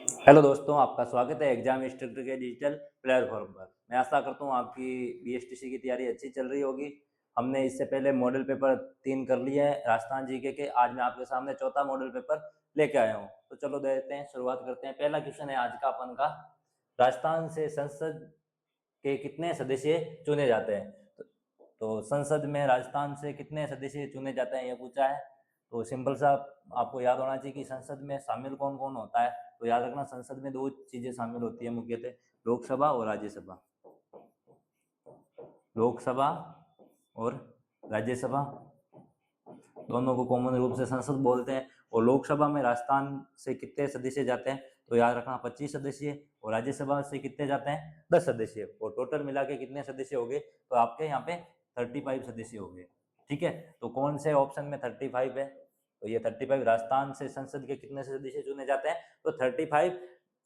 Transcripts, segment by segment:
Hello दोस्तों, आपका स्वागत है एग्जाम इंस्ट्रक्टर के डिजिटल प्लेटफॉर्म पर। मैं आशा करता हूँ आपकी बीएसटीसी की तैयारी अच्छी चल रही होगी। हमने इससे पहले मॉडल पेपर 3 कर लिए हैं राजस्थान जीके के। आज मैं आपके सामने चौथा मॉडल पेपर लेके आया हूँ। तो चलो देखते हैं, शुरुआत करते हैं। पहला क्वेश्चन है आज का अपन का, राजस्थान से संसद के कितने सदस्य चुने जाते हैं। तो संसद में राजस्थान से कितने सदस्य चुने जाते हैं, ये पूछा है। तो सिंपल सा आपको याद होना चाहिए कि संसद में शामिल कौन कौन होता है। तो याद रखना, संसद में दो चीजें शामिल होती है मुख्यतः, लोकसभा और राज्यसभा। लोकसभा और राज्यसभा दोनों को कॉमन रूप से संसद बोलते हैं। और लोकसभा में राजस्थान से कितने सदस्य जाते हैं, तो याद रखना 25 सदस्य। और राज्यसभा से कितने जाते हैं, 10 सदस्य। और टोटल मिला के कितने सदस्य हो गए, तो आपके यहाँ पे 35 सदस्य हो गए। ठीक है, तो कौन से ऑप्शन में 35 है, तो ये 35 राजस्थान से संसद के कितने सदस्य चुने जाते हैं, तो 35,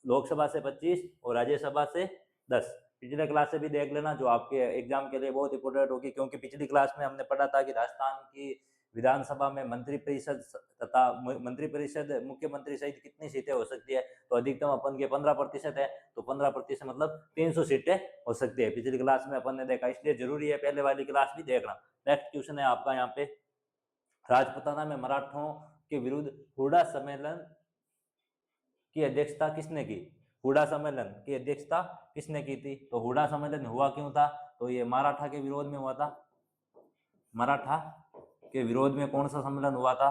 लोकसभा से 25 और राज्यसभा से 10। पिछले क्लास से भी देख लेना, जो आपके एग्जाम के लिए बहुत इंपॉर्टेंट होगी, क्योंकि पिछली क्लास में हमने पढ़ा था कि राजस्थान की विधानसभा में मंत्रिपरिषद तथा मंत्रिपरिषद मुख्यमंत्री सहित कितनी सीटें हो सकती है, तो अधिकतम अपन के 15% है। तो 15% मतलब 300 सीटें हो सकती है। पिछली क्लास में अपन ने देखा, इसलिए जरूरी है पहले वाली क्लास भी देखना। नेक्स्ट क्वेश्चन है आपका यहाँ पे, राजपुताना में मराठों के विरुद्ध हुडा सम्मेलन की अध्यक्षता किसने की। हुडा सम्मेलन की अध्यक्षता किसने की थी, तो हुडा सम्मेलन हुआ क्यों था, तो ये मराठा के विरोध में हुआ था। मराठा के विरोध में कौन सा सम्मेलन हुआ था,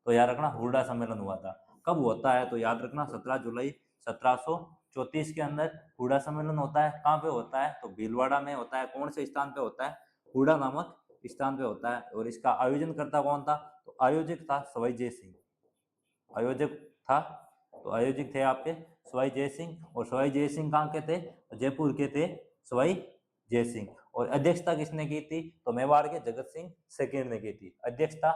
तो याद रखना हुडा सम्मेलन हुआ था। कब होता है, तो याद रखना 17 जुलाई 1734 के अंदर हुडा सम्मेलन होता है। कहाँ पे होता है, तो भीलवाड़ा में होता है। कौन से स्थान पे होता है, हुडा नामक स्थान पे होता है। और इसका आयोजन करता कौन था, तो आयोजक था सवाई जय सिंह। आयोजक था, तो आयोजक थे आपके सवाई जय सिंह। और सवाई जय सिंह कहाँ के थे, जयपुर के थे सवाई जय सिंह। और अध्यक्षता किसने की थी, तो मेवाड़ के जगत सिंह सेकेंड ने की थी अध्यक्षता।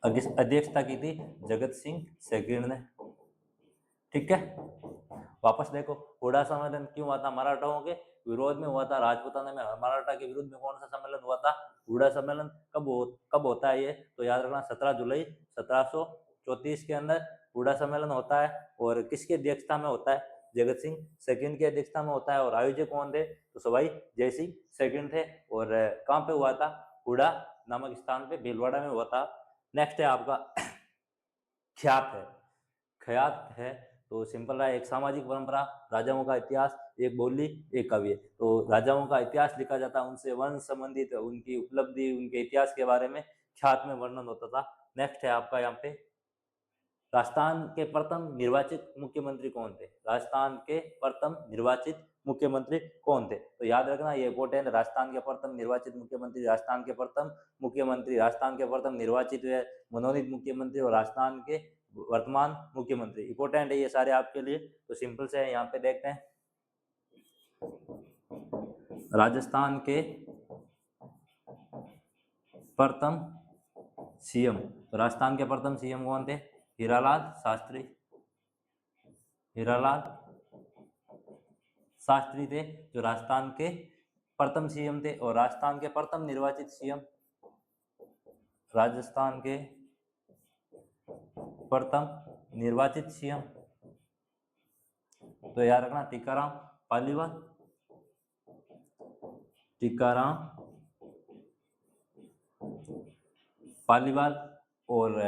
अध्यक्षता की थी जगत सिंह सेकेंड ने। ठीक है, वापस देखो, हुडा सम्मेलन क्यों हुआ था, मराठाओं के विरोध में हुआ था। राजपुताना में मराठा के विरुद्ध में कौन सा सम्मेलन हुआ था, हुडा सम्मेलन। कब होता है ये, तो याद रखना 17 जुलाई 1734 के अंदर हुडा सम्मेलन होता है। और किसकी अध्यक्षता में होता है, जगत सिंह सेकंड की अध्यक्षता में होता है। और आयोजक कौन थे, तो सवाई जय सिंह सेकंड थे। और कहाँ पे हुआ था, हुडा नामक स्थान पे भीलवाड़ा में हुआ था। नेक्स्ट है आपका ख्यात है। ख्यात है, तो सिंपल है, एक सामाजिक परंपरा, राजाओं का इतिहास, एक बोली, एक काव्य। तो राजाओं का इतिहास लिखा जाता है, उनसे वंश संबंधित उनकी उपलब्धि, उनके इतिहास के बारे में ख्यात में वर्णन होता था। नेक्स्ट है आपका यहाँ पे, राजस्थान के प्रथम निर्वाचित मुख्यमंत्री कौन थे। राजस्थान के प्रथम निर्वाचित मुख्यमंत्री कौन थे, तो याद रखना ये इंपॉर्टेंट। राजस्थान के प्रथम निर्वाचित मुख्यमंत्री, राजस्थान के प्रथम मुख्यमंत्री, राजस्थान के प्रथम निर्वाचित हुए मनोनीत मुख्यमंत्री और राजस्थान के वर्तमान मुख्यमंत्री। इंपॉर्टेंट है ये सारे आपके लिए। तो सिंपल से यहाँ पे देखते हैं, राजस्थान के प्रथम सीएम। तो राजस्थान के प्रथम सीएम कौन थे, हीरालाल शास्त्री। हीरालाल शास्त्री थे जो राजस्थान के प्रथम सीएम थे। और राजस्थान के प्रथम निर्वाचित सीएम, राजस्थान के प्रथम निर्वाचित सीएम, तो याद रखना टीकाराम पालीवाल। टीकाराम पालीवाल। और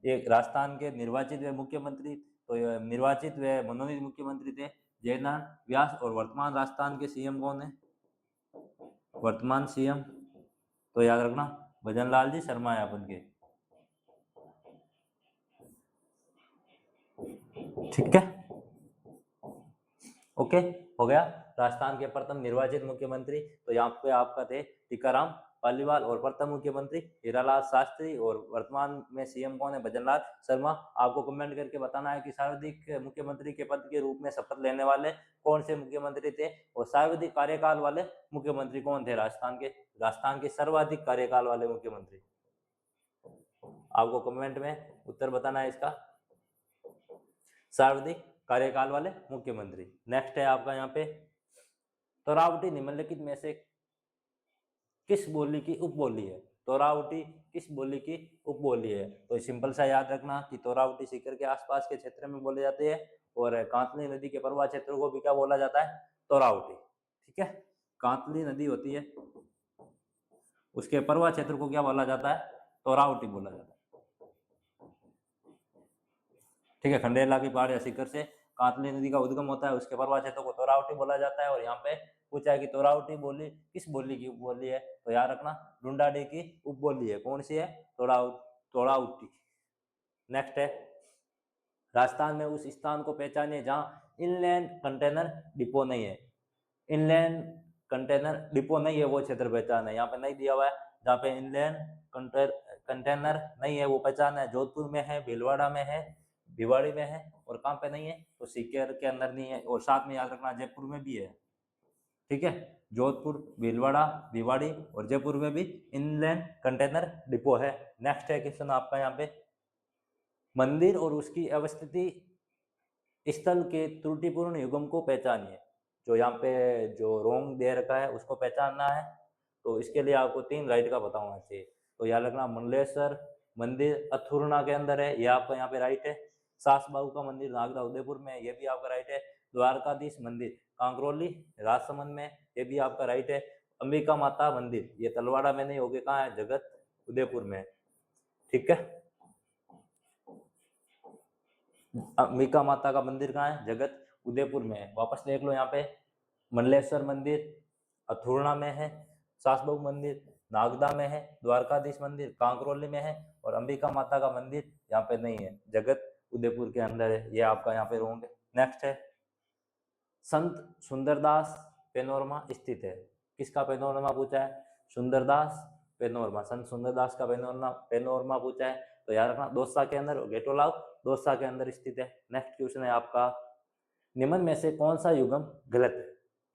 एक राजस्थान के निर्वाचित वे मुख्यमंत्री, तो निर्वाचित वे मनोनीत मुख्यमंत्री थे जयनारायण व्यास। और वर्तमान राजस्थान के सीएम कौन है, वर्तमान सीएम, तो याद रखना भजनलाल जी शर्मा है अपन के। ठीक है, ओके, हो गया। राजस्थान के प्रथम निर्वाचित मुख्यमंत्री तो यहाँ पे आपका थे टीकाराम पालीवाल, और प्रथम मुख्यमंत्री हीरालाल शास्त्री, और वर्तमान में सीएम कौन है, भजनलाल शर्मा। आपको कमेंट करके बताना है कि सर्वाधिक मुख्यमंत्री के पद के रूप में शपथ लेने वाले कौन से मुख्यमंत्री थे, और सर्वाधिक कार्यकाल वाले मुख्यमंत्री कौन थे राजस्थान के सर्वाधिक कार्यकाल वाले मुख्यमंत्री। आपको कमेंट में उत्तर बताना है इसका, सर्वाधिक कार्यकाल वाले मुख्यमंत्री। नेक्स्ट है आपका यहाँ पे, तरावटी निम्नलिखित में से किस बोली की उपबोली है। तोरावटी किस बोली की उपबोली है? तो सिंपल सा याद रखना कि तोरावटी सीकर के आसपास के क्षेत्र में बोले जाते हैं और कांतली नदी के प्रवाह क्षेत्र को भी क्या बोला जाता है? तोरावटी। ठीक है, कांतली नदी होती है उसके प्रवाह क्षेत्र को क्या बोला जाता है? तोरावटी बोला जाता है। ठीक है, खंडेला की पहाड़ या शिखर से कांतली नदी का उद्गम होता है, उसके प्रवाह क्षेत्र को तोरावटी बोला जाता है। और यहाँ पे पूछा है कि तोरावटी बोली किस बोली की उपबोली है? तो याद रखना ढूंढाड़ी की उपबोली है। कौन सी है? तोरावटी। नेक्स्ट है, राजस्थान में उस स्थान को पहचानिए जहाँ इनलैंड कंटेनर डिपो नहीं है। इनलैंड कंटेनर डिपो नहीं है वो क्षेत्र पहचान है। यहाँ पे नहीं दिया हुआ है, जहाँ पे इनलैंड कंटेनर नहीं है वो पहचान है। जोधपुर में है, भीलवाड़ा में है, भिवाड़ी में है, और कहाँ पे नहीं है? तो सीकर के अंदर नहीं है। और साथ में याद रखना जयपुर में भी है। ठीक है, जोधपुर, भीलवाड़ा, भिवाड़ी और जयपुर में भी इनलैंड कंटेनर डिपो है। नेक्स्ट है क्वेश्चन आपका यहाँ पे, मंदिर और उसकी अवस्थिति स्थल के त्रुटिपूर्ण युगम को पहचानिए। जो यहाँ पे जो रोंग दे रखा है उसको पहचानना है। तो इसके लिए आपको 3 राइट का पता होना चाहिए। तो याद रखना मंडलेश्वर मंदिर अथुरना के अंदर है, ये आपका यहाँ पे राइट है। सास बाहू का मंदिर नागदा उदयपुर में, ये भी आपका राइट है। द्वारकाधीश मंदिर कांकरोली राजसमंद में, ये भी आपका राइट है। अंबिका माता मंदिर ये तलवाड़ा में नहीं होगे, कहाँ है? जगत उदयपुर में। ठीक है, अंबिका माता का मंदिर कहाँ है? जगत उदयपुर में है। वापस देख लो यहाँ पे, मंडलेश्वर मंदिर अथुरना में है, सासबहू मंदिर नागदा में है, द्वारकाधीश मंदिर कांकरोली में है, और अंबिका माता का मंदिर यहाँ पे नहीं है, जगत उदयपुर के अंदर है। ये आपका यहाँ पे रोंग है। नेक्स्ट है, संत सुंदरदास पेनोरमा स्थित है। किसका पेनोरमा पूछा है? सुंदरदास पेनोरमा, संत सुंदरदास का पेनोरमा पूछा है। तो याद रखना दौसा के अंदर, गेटोलाव दौसा के अंदर स्थित है। नेक्स्ट क्वेश्चन है आपका, निम्न में से कौन सा युगम गलत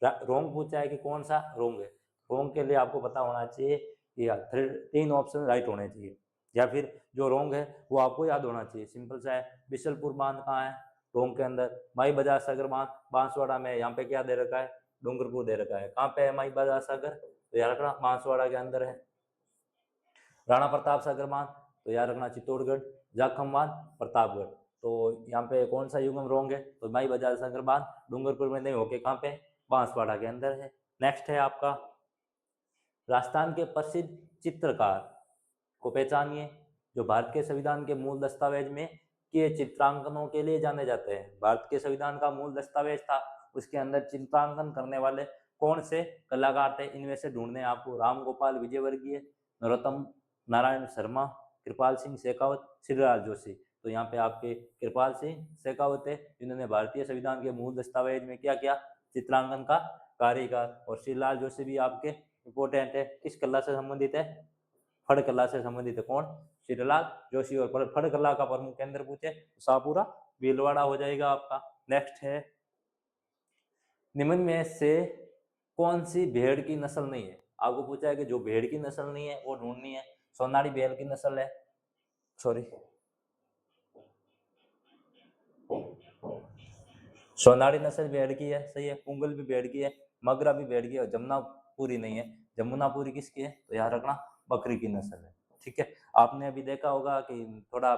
है? रोंग पूछा है कि कौन सा रोंग है। रोंग के लिए आपको पता होना चाहिए कि 3 ऑप्शन राइट होने चाहिए, या फिर जो रोंग है वो आपको याद होना चाहिए। सिंपल सा है, बिशलपुर बांध कहाँ है? रोंग के अंदर। माई बाजार सागर बांध बांसवाड़ा में, यहाँ पे क्या दे रखा है? डूंगरपुर दे रखा है। कहाँ पे है माई बाजार सागर? तो याद रखना बांसवाड़ा के अंदर है। राणा प्रताप सागर बांध तो याद रखना चित्तौड़गढ़। जाखम बांध प्रतापगढ़। तो यहाँ पे कौन सा युगम रोंग है? तो माई बाजार सागर बांध डूंगरपुर में नहीं होके कहाँ पे? बांसवाड़ा के अंदर है। नेक्स्ट है आपका, राजस्थान के प्रसिद्ध चित्रकार को पहचानिए जो भारत के संविधान के मूल दस्तावेज में किए चित्रांकनों के लिए जाने जाते हैं। भारत के संविधान का मूल दस्तावेज था, उसके अंदर चित्रांकन करने वाले कौन से कलाकार थे? इनमें से ढूंढने आपको राम गोपाल विजयवर्गीय, नरोत्तम नारायण शर्मा, कृपाल सिंह शेखावत, श्रीलाल जोशी। तो यहाँ पे आपके कृपाल सिंह शेखावत है जिन्होंने भारतीय संविधान के मूल दस्तावेज में क्या किया? चित्रांकन का कार्य किया। और श्रीलाल जोशी भी आपके इंपॉर्टेंट है, किस कला से संबंधित है? फड़ कला से संबंधित है। कौन? श्रीलाल जोशी। और फड़ कला का प्रमुख केंद्र पूछे तो शाहपुरा भीलवाड़ा हो जाएगा आपका। नेक्स्ट है, निम्न में से कौन सी भेड़ की नस्ल नहीं है? आपको पूछा है कि जो भेड़ की नस्ल नहीं है वो ढूंढनी है। सोनाली भेड़ की नस्ल है, सॉरी सोनाली नस्ल भेड़ की है, सही है। पुंगल भी भेड़ की है, मगरा भी भेड़ की है, और जमुनापुरी नहीं है। जमुनापुरी किसकी है? तो याद रखना बकरी की नस्ल है। ठीक है, आपने अभी देखा होगा कि थोड़ा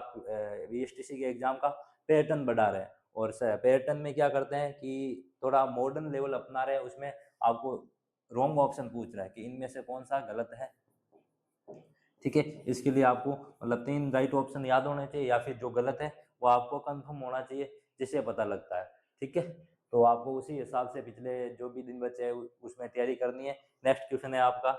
VSTC के एग्जाम का पैटर्न बढ़ा रहे हैं, और पैटर्न में क्या करते हैं कि थोड़ा मॉडर्न लेवल अपना रहे हैं। उसमें आपको रॉन्ग ऑप्शन पूछ रहा है कि इनमें से कौन सा गलत है। ठीक है, इसके लिए आपको मतलब 3 राइट ऑप्शन याद होने चाहिए, या फिर जो गलत है वो आपको कंफर्म होना चाहिए, जिससे पता लगता है। ठीक है, तो आपको उसी हिसाब से पिछले जो भी दिन बचे हैं उसमें तैयारी करनी है। नेक्स्ट क्वेश्चन है आपका,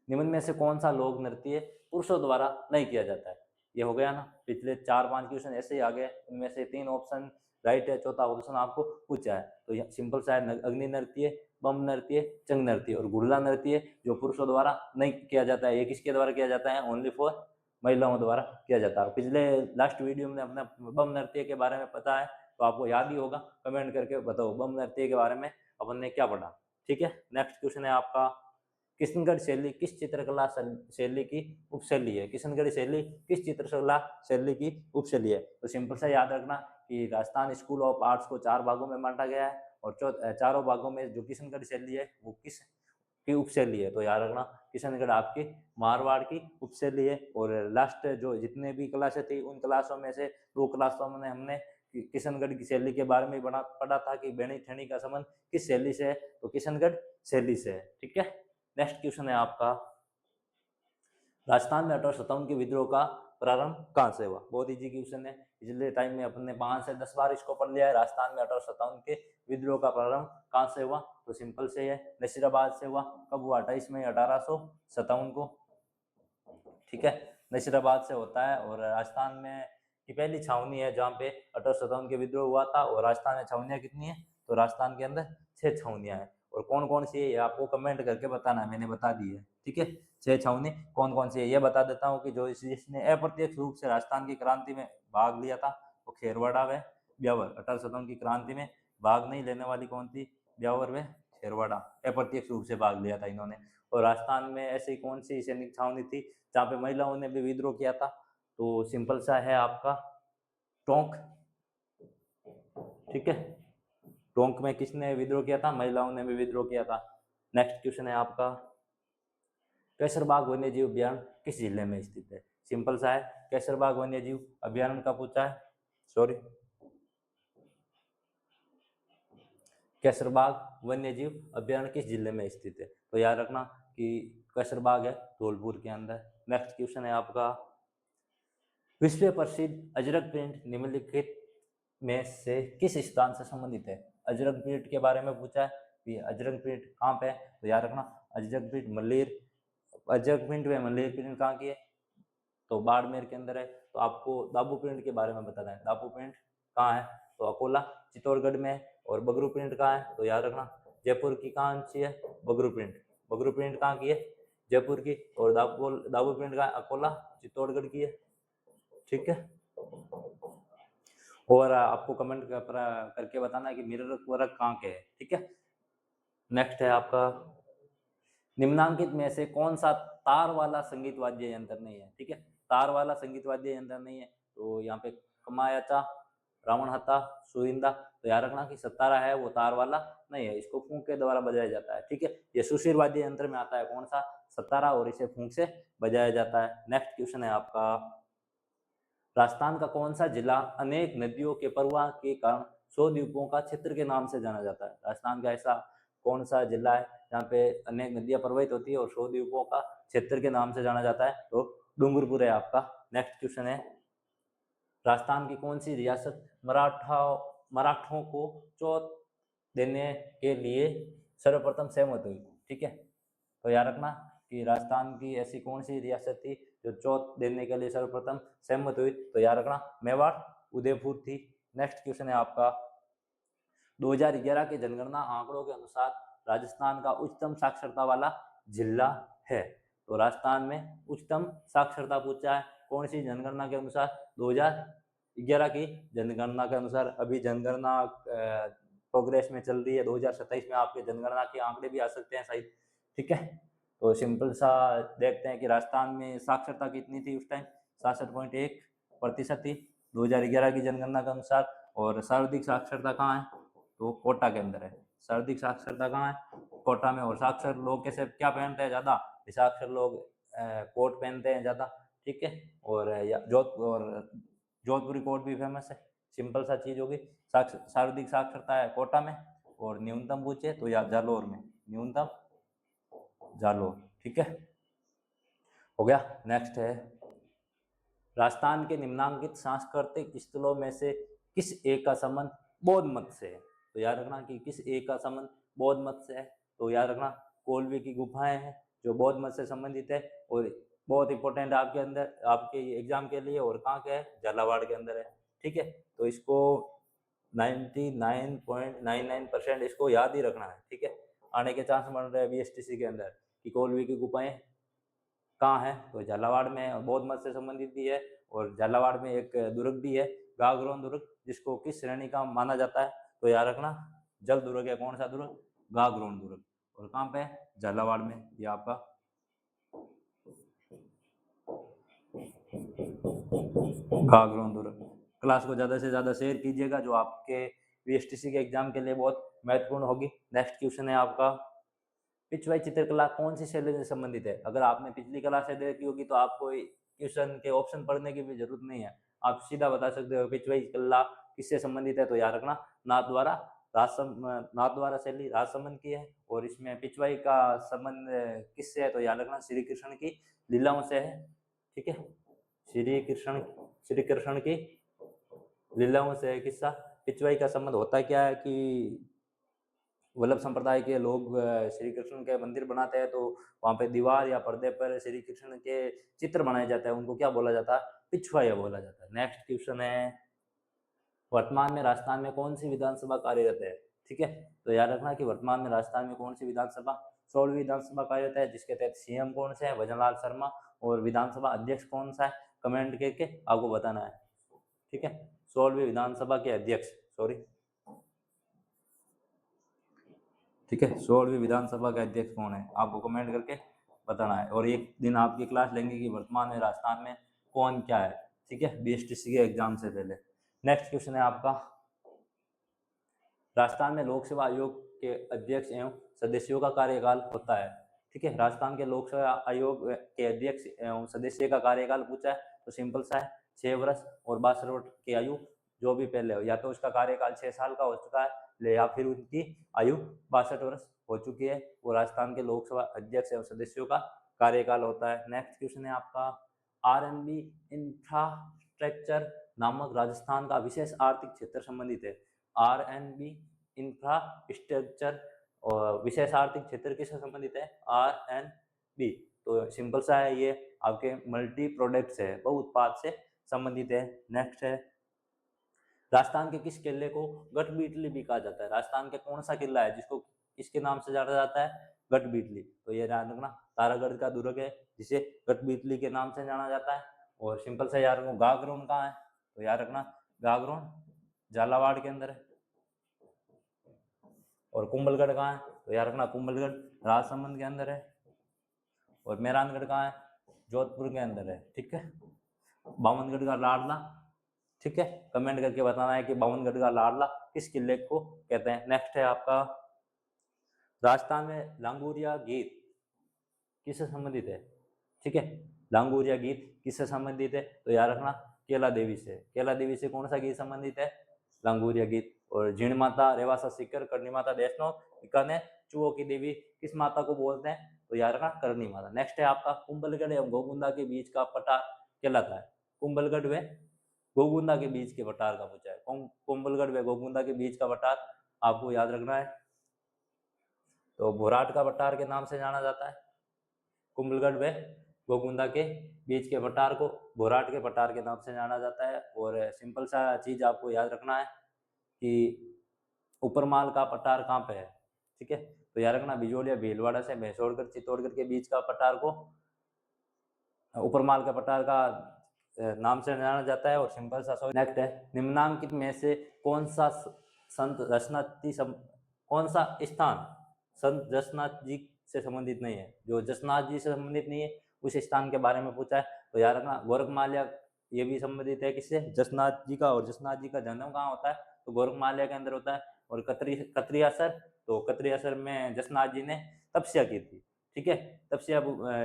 निम्न में से कौन सा लोक नृत्य पुरुषों द्वारा नहीं किया जाता है? ये हो गया ना, पिछले 4-5 क्वेश्चन ऐसे ही आ गए, उनमें से 3 ऑप्शन राइट है, चौथा ऑप्शन आपको पूछा है। तो सिंपल सा है, अग्नि नृत्य, बम नृत्य, चंग नृत्य और गुड़ला नृत्य जो पुरुषों द्वारा नहीं किया जाता है। ये किसके द्वारा किया जाता है? ओनली फॉर महिलाओं द्वारा किया जाता है। पिछले लास्ट वीडियो में अपना बम नृत्य के बारे में पता है तो आपको याद ही होगा, कमेंट करके बताओ बम नृत्य के बारे में अपन ने क्या पढ़ा। ठीक है, नेक्स्ट क्वेश्चन है आपका, किशनगढ़ शैली किस चित्रकला शैली की उपशैली है? किशनगढ़ शैली किस चित्रकला शैली की उपशैली है? तो सिंपल सा याद रखना कि राजस्थान स्कूल ऑफ आर्ट्स को 4 भागों में बांटा गया है, और चारों भागों में जो किशनगढ़ शैली है वो की उपशैली है, तो याद रखना किशनगढ़ आपकी मारवाड़ की उपशैली है। और लास्ट जो जितने भी क्लासें थी उन क्लासों में से 2 क्लासों में हमने किशनगढ़ की शैली के बारे में पढ़ा था कि बेणी ठेणी का संबंध किस शैली से है, तो किशनगढ़ शैली से है। ठीक है, नेक्स्ट क्वेश्चन है आपका, राजस्थान में 1857 के विद्रोह का प्रारंभ कहाँ से हुआ? बहुत इजी क्वेश्चन है, पिछले टाइम में अपने 5 से 10 बार इसको पढ़ लिया है। राजस्थान में 1857 के विद्रोह का प्रारंभ कहाँ से हुआ? तो सिंपल से है, नसीराबाद से हुआ। कब हुआ? 28 मई 1857 को। ठीक है, नसीराबाद से होता है। और राजस्थान में की पहली छावनी है जहाँ पे 1857 के विद्रोह हुआ था। और राजस्थान में छावनियाँ कितनी है? तो राजस्थान के अंदर 6 छावनियाँ हैं। और कौन कौन सी है ये आपको कमेंट करके बताना है, मैंने बता दी है। ठीक है, 6 छावनी कौन कौन सी है ये बता देता हूँ कि जो जिसने अप्रत्यक्ष रूप से राजस्थान की क्रांति में भाग लिया था वो खेरवाड़ा व ब्यावर। 1857 की क्रांति में भाग नहीं लेने वाली कौन थी? ब्यावर व खेरवाड़ा, अप्रत्यक्ष रूप से भाग लिया था इन्होंने। और राजस्थान में ऐसी कौन सी सैनिक छावनी थी जहाँ पे महिलाओं ने भी विद्रोह किया था? तो सिंपल सा है आपका टोंक। ठीक है, टोंक में किसने विद्रोह किया था? महिलाओं ने भी विद्रोह किया था। नेक्स्ट क्वेश्चन है आपका, कैसरबाग वन्यजीव अभयारण्य किस जिले में स्थित है? सिंपल सा है, कैसरबाग वन्यजीव अभयारण्य का पूछा है, सॉरी, कैसरबाग वन्यजीव अभयारण्य किस जिले में स्थित है? तो याद रखना कि कैसरबाग है धौलपुर के अंदर। नेक्स्ट क्वेश्चन है आपका, विश्व प्रसिद्ध अजरक प्रिंट निम्नलिखित में से किस स्थान से संबंधित है? अजरक प्रिंट के बारे में पूछा है कि अजरक प्रिंट कहाँ पे है? तो याद रखना अजरक प्रिंट मल्लेर, अजरक प्रिंट व मल्लेर प्रिंट कहाँ की है? तो बाड़मेर के अंदर है। तो आपको दाबू प्रिंट के बारे में बताना है, दाबू प्रिंट कहाँ है? तो अकोला चित्तौड़गढ़ में है। और बगरू प्रिंट कहाँ है? तो याद रखना जयपुर की कहाँ सी है? बगरू प्रिंट, बगरू प्रिंट कहाँ की है? जयपुर की। और दाबू प्रिंट कहाँ है? अकोला चित्तौड़गढ़ की है। ठीक है, और आपको कमेंट करके बताना है कि मिरर वर्क कहाँ के है। ठीक है, नेक्स्ट है आपका, निम्नांकित में से कौन सा तार वाला संगीत वाद्य यंत्र नहीं है? ठीक है, तार वाला संगीत वाद्य यंत्र नहीं है। तो यहाँ पे कमायाचा, रावण हत्था, सुरिंदा। तो याद रखना कि सतारा है वो तार वाला नहीं है, इसको फूंक के द्वारा बजाया जाता है। ठीक है, ये सुशीर वाद्य यंत्र में आता है कौन सा? सतारा, और इसे फूंक से बजाया जाता है। नेक्स्ट क्वेश्चन है आपका, राजस्थान का कौन सा जिला अनेक नदियों के प्रवाह के कारण 100 द्वीपों का क्षेत्र के नाम से जाना जाता है? राजस्थान का ऐसा कौन सा जिला है जहाँ पे अनेक नदियां प्रवाहित होती है और 100 द्वीपों का क्षेत्र के नाम से जाना जाता है? तो डूंगरपुर है आपका। नेक्स्ट क्वेश्चन है, राजस्थान की कौन सी रियासत मराठों को चौथ देने के लिए सर्वप्रथम सहमत हुई? ठीक है, तो याद रखना कि राजस्थान की ऐसी कौन सी रियासत थी जो चौथ देने के लिए सर्वप्रथम सहमत हुई? तो याद रखना मेवाड़, उदयपुर थी। नेक्स्ट क्वेश्चन है आपका, 2011 के जनगणना आंकड़ों के अनुसार राजस्थान का उच्चतम साक्षरता वाला जिला है? तो राजस्थान में उच्चतम साक्षरता पूछा है कौन सी जनगणना के अनुसार? 2011 की जनगणना के अनुसार। अभी जनगणना प्रोग्रेस में चल रही है, 2027 में आपके जनगणना के आंकड़े भी आ सकते हैं शायद। ठीक है, तो सिंपल सा देखते हैं कि राजस्थान में साक्षरता कितनी थी उस टाइम? 66.1% थी 2011 की जनगणना के अनुसार। और सर्वाधिक साक्षरता कहाँ है? तो कोटा के अंदर है। सर्वाधिक साक्षरता कहाँ है? कोटा में। और साक्षर लोग कैसे क्या पहनते हैं ज़्यादा? साक्षर लोग कोट पहनते हैं ज़्यादा। ठीक है, और जोधपुरी कोट भी फेमस है। सिंपल सा चीज़ होगी, सर्वाधिक साक्षरता है कोटा में। और न्यूनतम पूछे तो या जालोर में, न्यूनतम जालोर। ठीक है, हो गया। नेक्स्ट है, राजस्थान के निम्नांकित सांस्कृतिक स्थलों में से किस एक का संबंध बौद्ध मत से है? तो याद रखना कि किस एक का संबंध बौद्ध मत से है। तो याद रखना कोलवे की गुफाएं हैं जो बौद्ध मत से संबंधित है। और बहुत इंपॉर्टेंट आपके अंदर आपके एग्जाम के लिए। और कहाँ के है? झालावाड़ के अंदर है। ठीक है, तो इसको 99.99% इसको याद ही रखना है। ठीक है, आने के चांस बन रहे हैं BSTC के अंदर कि कोलवे की गुफाएं कहाँ है? तो झालावाड़ में, बौद्ध मत से संबंधित भी है। और झालावाड़ में एक दुर्ग भी है, गागरोन दुर्ग, जिसको किस श्रेणी का माना जाता है? तो याद रखना जल दुर्ग है। कौन सा दुर्ग? गागरोन दुर्ग। और कहाँ पे है? झालावाड़ में। ये आपका गागरोन दुर्ग। क्लास को ज़्यादा से ज़्यादा शेयर कीजिएगा जो आपके BSTC के एग्जाम के लिए बहुत महत्वपूर्ण होगी। नेक्स्ट क्वेश्चन है आपका, पिछवाई चित्रकला कौन सी शैली से संबंधित है? अगर आपने पिछली क्लास से देखी होगी तो आपको क्वेश्चन के ऑप्शन पढ़ने की भी जरूरत नहीं है, आप सीधा बता सकते हो पिछवाई कला किससे संबंधित है। तो याद रखना नाथ द्वारा शैली राजसमंद की है, और इसमें पिछवाई का संबंध किससे है? तो याद रखना श्री कृष्ण की लीलाओं से है। ठीक है, श्री कृष्ण की लीलाओं से है किस्सा। पिछवाई का संबंध होता क्या है कि वल्लभ संप्रदाय के लोग श्री कृष्ण के मंदिर बनाते हैं, तो वहां पे दीवार या पर्दे पर श्री कृष्ण के चित्र बनाए जाते हैं, उनको क्या बोला जाता है? पिछवाई बोला जाता है। नेक्स्ट क्वेश्चन है, वर्तमान में राजस्थान में कौन सी विधानसभा कार्यरत है? ठीक है, तो याद रखना कि वर्तमान में राजस्थान में कौन सी विधानसभा, 16वीं विधानसभा कार्यरत है, जिसके तहत सीएम कौन से है? भजनलाल शर्मा। और विधानसभा अध्यक्ष कौन सा है? कमेंट करके आपको बताना है। ठीक है, 16वीं विधानसभा के अध्यक्ष, ठीक है, 16वीं विधानसभा का अध्यक्ष कौन है? आपको कमेंट करके बताना है। और एक दिन आपकी क्लास लेंगे कि वर्तमान में राजस्थान में कौन क्या है। ठीक है, बीएसटीसी के एग्जाम से पहले। नेक्स्ट क्वेश्चन है आपका, राजस्थान में लोक सेवा आयोग के अध्यक्ष एवं सदस्यों का कार्यकाल होता है। ठीक है, राजस्थान के लोक सेवा आयोग के अध्यक्ष एवं सदस्य का कार्यकाल पूछा है तो सिंपल सा है, 6 वर्ष और 62 वर्ष की आयु जो भी पहले हो, या तो उसका कार्यकाल 6 साल का हो चुका है या फिर उनकी आयु 62 वर्ष हो चुकी है, वो राजस्थान के लोकसभा अध्यक्ष एवं सदस्यों का कार्यकाल होता है। नेक्स्ट क्वेश्चन है आपका, आरएनबी इंफ्रास्ट्रक्चर नामक राजस्थान का विशेष आर्थिक क्षेत्र संबंधित है। आरएनबी इंफ्रास्ट्रक्चर और विशेष आर्थिक क्षेत्र किससे संबंधित है? आरएनबी। तो सिंपल सा है, ये आपके मल्टी प्रोडक्ट्स है, बहु उत्पाद से संबंधित है। नेक्स्ट है, राजस्थान के किस किले को गढ़बीटली भी कहा जाता है? राजस्थान के कौन सा किला है जिसको किसके नाम से जाना जाता है? गढ़बीटली। तो ये ध्यान रखना, तारागढ़ का दुर्ग है जिसे गढ़बीटली के नाम से जाना जाता है। और सिंपल से याद रखो, गागरोन कहाँ है? तो याद रखना, गागरोन झालावाड़ के अंदर है। और कुंभलगढ़ कहाँ है? तो याद रखना, कुंभलगढ़ राजसमंद के अंदर है। और मेहरानगढ़ कहाँ है? जोधपुर के अंदर है। ठीक है, बावनगढ़ का लाडला, ठीक है, कमेंट करके बताना है कि बावनगढ़ का लाडला किस किले को कहते हैं। नेक्स्ट है आपका, राजस्थान में लांगुरिया गीत किससे संबंधित है? ठीक है, लांगुरिया गीत किससे संबंधित है? तो याद रखना, केला देवी से। केला देवी से कौन सा गीत संबंधित है? लांगुरिया गीत। और जीण माता, रेवासा सीकर, करणी माता देशनो, बीकानेर, चूहों की देवी किस माता को बोलते हैं? तो याद रखना, करणी माता। नेक्स्ट है आपका, कुंभलगढ़ एवं गोगुंदा के बीच का पठार कहलाता है। कुंभलगढ़ व गोगुंदा के बीच के पठार का पूछा है। कुंभलगढ़ व गोगुंदा के बीच का पठार आपको याद रखना है, तो भोराट का पठार के नाम से जाना जाता है। कुंभलगढ़ व गोगुंदा के बीच के पठार को भोराट के पठार के नाम से जाना जाता है। और सिंपल सा चीज आपको याद रखना है कि उपरमाल का पठार कहाँ पे है? ठीक है, तो याद रखना, बिजोलिया भीलवाड़ा से भैंसोड़गढ़ चित्तौड़गढ़ के बीच का पठार को उपरमाल का पठार का नाम से जाना जाता है। और सिंपल सा नेक्स्ट है, निम्नांकित में से कौन सा संत जसनाथ कौन सा स्थान संत जसनाथ जी से संबंधित नहीं है? जो जसनाथ जी से संबंधित नहीं है उस स्थान के बारे में पूछा है। तो याद रखना, गोरखमाल्या ये भी संबंधित है किससे? जसनाथ जी का। और जसनाथ जी का जन्म कहाँ होता है? तो गोरखमाल्या के अंदर होता है। और कतरियासर, तो कतरियासर में जसनाथ जी ने तपस्या की थी। ठीक है, तपस्या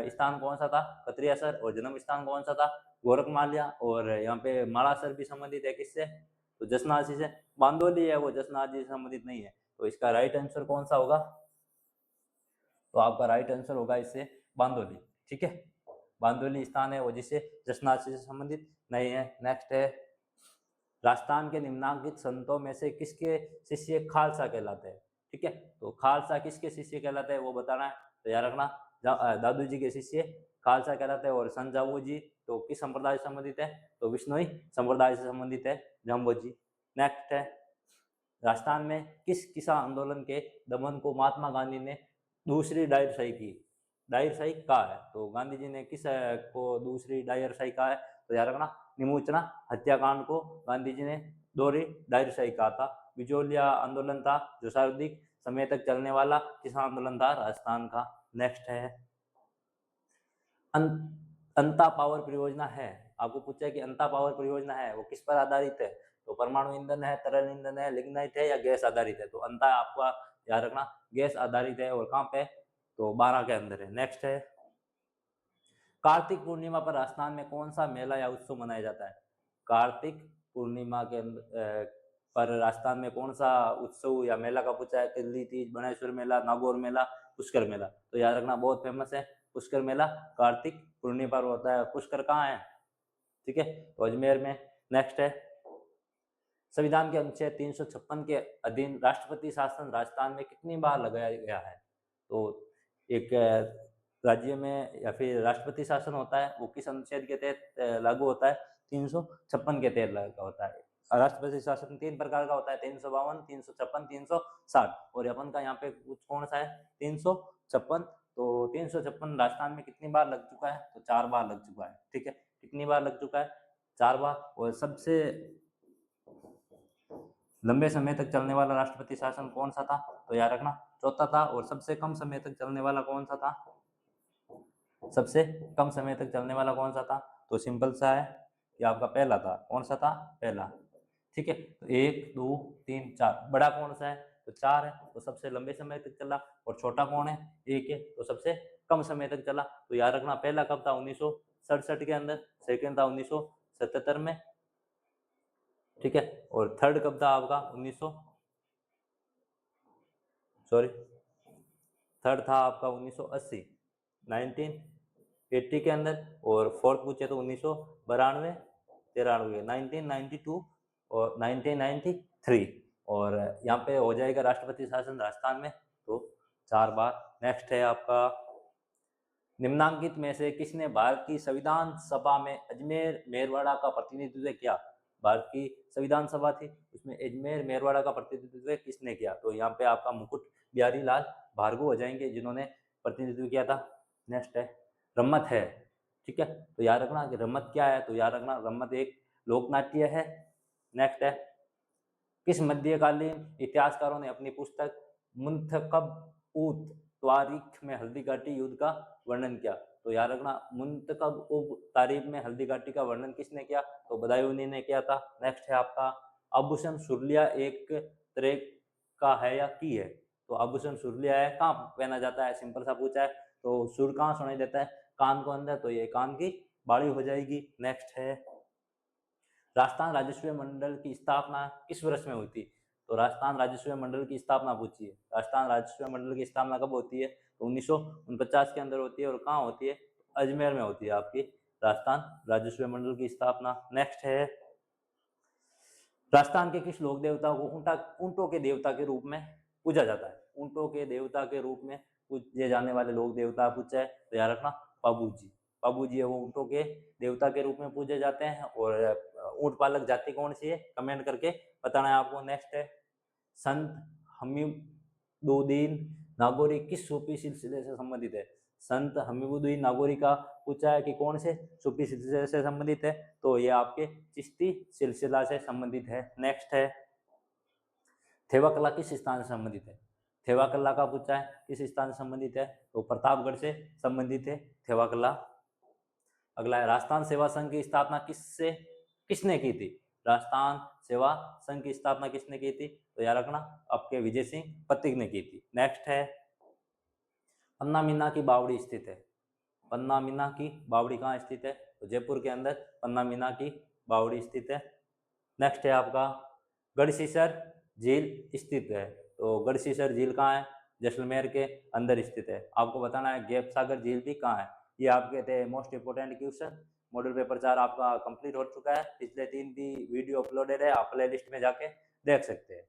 स्थान कौन सा था? कतरियासर। और जन्म स्थान कौन सा था? गोरखमाल्या। और यहाँ पे मालासर भी संबंधित है किससे? तो जसनाथ जी से। बांदोली है वो जसनाथ जी से संबंधित नहीं है। तो इसका राइट आंसर कौन सा होगा? तो आपका राइट आंसर होगा इससे बांदोली। ठीक है, बांदोली स्थान है वो जिससे जसनाथ जी से संबंधित नहीं है। नेक्स्ट है, राजस्थान के निम्नांकित संतों में से किसके शिष्य खालसा कहलाते हैं? ठीक है, तो खालसा किसके शिष्य कहलाते हैं वो बताना है। तो याद रखना, दादू जी के शिष्य खालसा कहलाते हैं। और संजावू जी तो किस संप्रदाय से संबंधित है? तो विष्णुई संप्रदाय से संबंधित है जम्बो जी। नेक्स्ट है, राजस्थान में किस किसान आंदोलन के दमन को महात्मा गांधी ने दूसरी डायरशाही की? डायरशाही कहा है? तो गांधी जी ने किस को दूसरी डायरशाही कहा है? तो याद रखना, निमोचना हत्याकांड को गांधी जी ने दोहरी डायरशाही कहा था। बिजोलिया आंदोलन था जो सर्वाधिक समय तक चलने वाला किसान आंदोलन था राजस्थान का। नेक्स्ट है, अंता पावर परियोजना है, आपको पूछा है कि अंता पावर परियोजना है वो किस पर आधारित है? तो परमाणु ईंधन है, तरल ईंधन है, लिग्नाइट है या गैस आधारित है? तो अंता आपका याद रखना गैस आधारित है। और कहाँ पे? तो 12 के अंदर है। नेक्स्ट है, कार्तिक पूर्णिमा पर राजस्थान में कौन सा मेला या उत्सव मनाया जाता है? कार्तिक पूर्णिमा के पर राजस्थान में कौन सा उत्सव या मेला का पूछा है? किल्ली तीज, गणेश्वर मेला, नागौर मेला, पुष्कर मेला। तो याद रखना बहुत फेमस है पुष्कर मेला, कार्तिक पूर्णिमा पर होता है। पुष्कर कहाँ है? ठीक है, तो अजमेर में। नेक्स्ट है, संविधान के अनुच्छेद 356 के अधीन राष्ट्रपति शासन राजस्थान में कितनी बार लगाया गया है? तो एक राज्य में या फिर राष्ट्रपति शासन होता है वो किस अनुच्छेद के तहत लागू होता है? 356 के तहत लागू होता है। राष्ट्रपति शासन 3 प्रकार का होता है, 352, 356, 360, और अपन का यहाँ पे कौन सा है? 356। तो 356 राजस्थान में कितनी बार लग चुका है? तो 4 बार लग चुका है। ठीक है, कितनी बार लग चुका है? 4 बार। और सबसे लंबे समय तक चलने वाला राष्ट्रपति शासन कौन सा था? तो याद रखना चौथा था। और सबसे कम समय तक चलने वाला कौन सा था? सबसे कम समय तक चलने वाला कौन सा था? तो सिंपल सा है, ये आपका पहला था। कौन सा था? पहला। ठीक है, तो 1 2 3 4। बड़ा कौन सा है? तो 4 है, तो सबसे लंबे समय तक चला। और छोटा कौन है? 1 है, तो सबसे कम समय तक चला। तो याद रखना पहला कब था? 1967 के अंदर। सेकेंड था 1977 में। ठीक है, और थर्ड कब था आपका? थर्ड था आपका 1980, 1980 के अंदर। और फोर्थ पूछे तो 1992, 1992 और 1993। और यहाँ पे हो जाएगा राष्ट्रपति शासन राजस्थान में तो 4 बार। नेक्स्ट है आपका, निम्नांकित में से किसने भारत की संविधान सभा में अजमेर मेरवाड़ा का प्रतिनिधित्व किया? भारत की संविधान सभा थी, उसमें अजमेर मेरवाड़ा का प्रतिनिधित्व किसने किया? तो यहाँ पे आपका मुकुट बिहारी लाल भार्गव हो जाएंगे जिन्होंने प्रतिनिधित्व किया था। नेक्स्ट है, रम्मत है। ठीक है, तो याद रखना कि रम्मत क्या है? तो याद रखना रम्मत एक लोक नाट्य है। नेक्स्ट है, किस मध्यकालीन इतिहासकारों ने अपनी पुस्तक मुंतखब उत तारीख में हल्दी घाटी युद्ध का वर्णन किया? तो याद रखना मुंतखब उत तारीख में हल्दी घाटी का वर्णन किसने किया? तो बदायूनी ने किया था। नेक्स्ट है आपका, आभूषण सुरलिया एक तरह का है या की है? तो आभूषण सुरलिया है, कहाँ पहना जाता है? सिंपल सा पूछा है। तो सुर कहाँ सुनाई देता है? कान को अंदर, तो ये कान की बाड़ी हो जाएगी। नेक्स्ट है, राजस्थान राजस्व मंडल की स्थापना किस वर्ष में हुई थी? तो राजस्थान राजस्व मंडल की स्थापना पूछिए, राजस्थान राजस्व मंडल की स्थापना कब होती है? तो 1949 के अंदर होती है। और कहाँ होती है? अजमेर में होती है आपकी राजस्थान राजस्व मंडल की स्थापना। नेक्स्ट है, राजस्थान के किस लोक देवता को ऊंटों के देवता के रूप में पूजा जाता है? ऊंटों के देवता के रूप में पूजे जाने वाले लोक देवता पूछा है, तो याद रखना पाबू जी। पाबू जी है वो ऊंटों के देवता के रूप में पूजे जाते हैं। और ऊंट पालक जाति कौन सी है? कमेंट करके बताना है आपको। नेक्स्ट है, संत हमीदुद्दीन नागौरी किस सूफी सिलसिले से संबंधित है? संत हमीदुद्दीन नागौरी का पूछा है कि कौन से सूफी सिलसिले से संबंधित है? तो ये आपके चिश्ती सिलसिला से संबंधित है। नेक्स्ट है, थेवा कला किस स्थान से संबंधित है? थेवा कला का पूछा है किस स्थान से संबंधित है? तो प्रतापगढ़ से संबंधित है थेवा कला। अगला है, राजस्थान सेवा संघ की स्थापना किसने की थी? राजस्थान सेवा संघ की स्थापना किसने की थी? तो याद रखना आपके विजय सिंह पत्तिक ने की थी। नेक्स्ट है, पन्ना मीना की बावड़ी स्थित है। पन्ना मीना की बावड़ी कहाँ स्थित है? तो जयपुर के अंदर पन्ना मीना की बावड़ी स्थित है। नेक्स्ट है आपका, गढ़सीसर झील स्थित है। तो गढ़सीसर झील कहाँ है? जैसलमेर के अंदर स्थित है। आपको बताना है गैप सागर झील भी कहाँ है। ये आपके थे most important question. Model paper 4 आपका कंप्लीट हो चुका है। पिछले 3 भी वीडियो अपलोडेड है, आप प्ले लिस्ट में जाके देख सकते हैं।